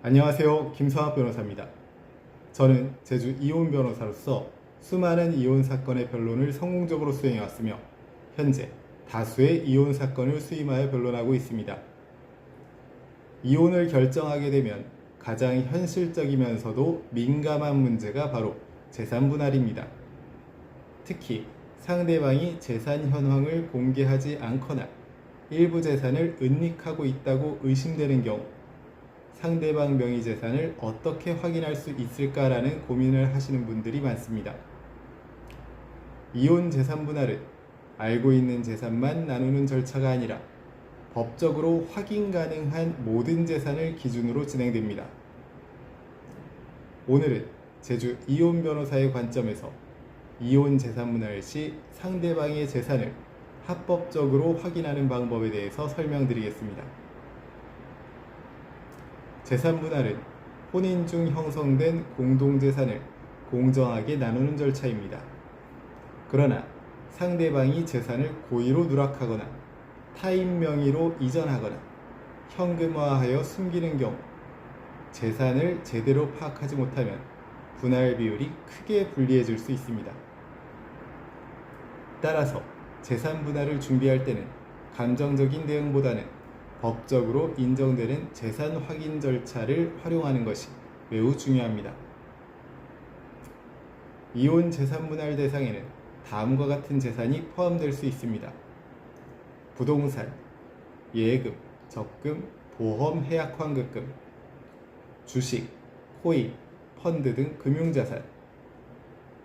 안녕하세요. 김성학 변호사입니다. 저는 제주 이혼 변호사로서 수많은 이혼 사건의 변론을 성공적으로 수행해왔으며 현재 다수의 이혼 사건을 수임하여 변론하고 있습니다. 이혼을 결정하게 되면 가장 현실적이면서도 민감한 문제가 바로 재산 분할입니다. 특히 상대방이 재산 현황을 공개하지 않거나 일부 재산을 은닉하고 있다고 의심되는 경우 상대방 명의 재산을 어떻게 확인할 수 있을까라는 고민을 하시는 분들이 많습니다. 이혼 재산 분할은 알고 있는 재산만 나누는 절차가 아니라 법적으로 확인 가능한 모든 재산을 기준으로 진행됩니다. 오늘은 제주 이혼 변호사의 관점에서 이혼 재산 분할 시 상대방의 재산을 합법적으로 확인하는 방법에 대해서 설명드리겠습니다. 재산 분할은 혼인 중 형성된 공동재산을 공정하게 나누는 절차입니다. 그러나 상대방이 재산을 고의로 누락하거나 타인 명의로 이전하거나 현금화하여 숨기는 경우 재산을 제대로 파악하지 못하면 분할 비율이 크게 불리해질 수 있습니다. 따라서 재산 분할을 준비할 때는 감정적인 대응보다는 법적으로 인정되는 재산 확인 절차를 활용하는 것이 매우 중요합니다. 이혼 재산 분할 대상에는 다음과 같은 재산이 포함될 수 있습니다. 부동산, 예금, 적금, 보험, 해약 환급금, 주식, 코인, 펀드 등 금융자산,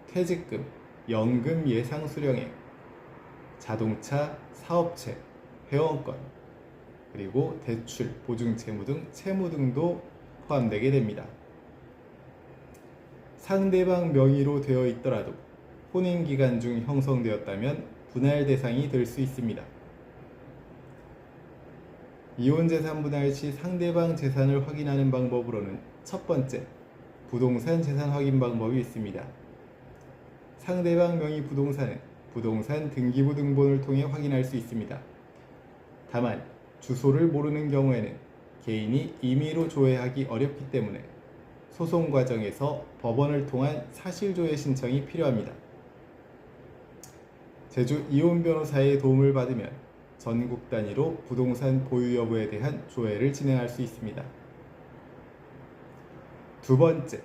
퇴직금, 연금 예상 수령액, 자동차, 사업체, 회원권, 그리고 대출, 보증채무 등 채무 등도 포함되게 됩니다. 상대방 명의로 되어 있더라도 혼인기간 중 형성되었다면 분할 대상이 될 수 있습니다. 이혼재산 분할 시 상대방 재산을 확인하는 방법으로는 첫 번째, 부동산 재산 확인 방법이 있습니다. 상대방 명의 부동산은 부동산 등기부 등본을 통해 확인할 수 있습니다. 다만 주소를 모르는 경우에는 개인이 임의로 조회하기 어렵기 때문에 소송 과정에서 법원을 통한 사실조회 신청이 필요합니다. 제주 이혼 변호사의 도움을 받으면 전국 단위로 부동산 보유 여부에 대한 조회를 진행할 수 있습니다. 두 번째,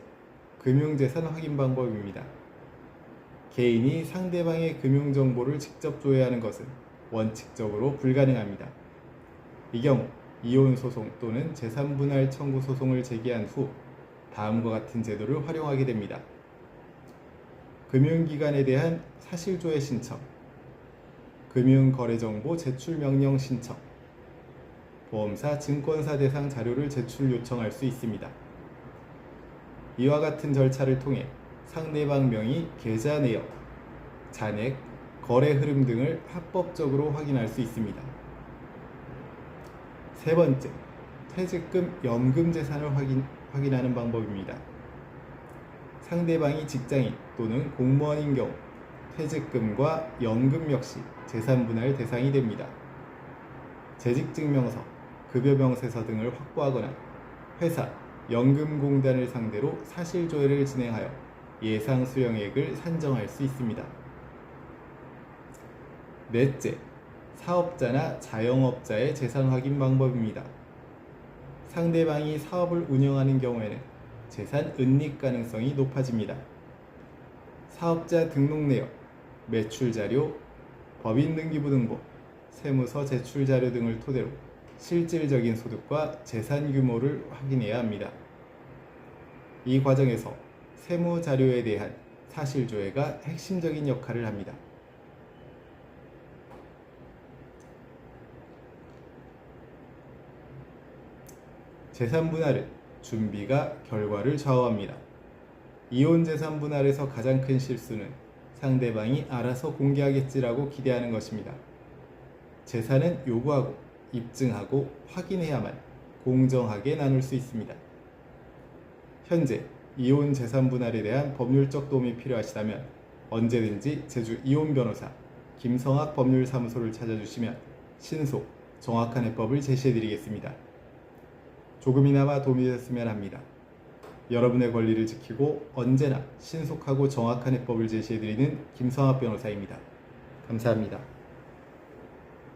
금융재산 확인 방법입니다. 개인이 상대방의 금융정보를 직접 조회하는 것은 원칙적으로 불가능합니다. 이 경우 이혼소송 또는 재산분할 청구 소송을 제기한 후 다음과 같은 제도를 활용하게 됩니다. 금융기관에 대한 사실조회 신청, 금융거래정보 제출명령 신청, 보험사, 증권사 대상 자료를 제출 요청할 수 있습니다. 이와 같은 절차를 통해 상대방 명의 계좌 내역, 잔액, 거래 흐름 등을 합법적으로 확인할 수 있습니다. 세 번째, 퇴직금, 연금 재산을 확인하는 방법입니다. 상대방이 직장인 또는 공무원인 경우 퇴직금과 연금 역시 재산 분할 대상이 됩니다. 재직증명서, 급여명세서 등을 확보하거나 회사, 연금공단을 상대로 사실조회를 진행하여 예상 수령액을 산정할 수 있습니다. 넷째, 사업자나 자영업자의 재산 확인 방법입니다. 상대방이 사업을 운영하는 경우에는 재산 은닉 가능성이 높아집니다. 사업자 등록 내역, 매출 자료, 법인 등기부 등본, 세무서 제출 자료 등을 토대로 실질적인 소득과 재산 규모를 확인해야 합니다. 이 과정에서 세무 자료에 대한 사실조회가 핵심적인 역할을 합니다. 재산 분할은 준비가 결과를 좌우합니다. 이혼 재산 분할에서 가장 큰 실수는 상대방이 알아서 공개하겠지라고 기대하는 것입니다. 재산은 요구하고 입증하고 확인해야만 공정하게 나눌 수 있습니다. 현재 이혼 재산 분할에 대한 법률적 도움이 필요하시다면 언제든지 제주 이혼 변호사 김성학 법률사무소를 찾아주시면 신속, 정확한 해법을 제시해드리겠습니다. 조금이나마 도움이 되었으면 합니다. 여러분의 권리를 지키고 언제나 신속하고 정확한 해법을 제시해드리는 김성학 변호사입니다. 감사합니다.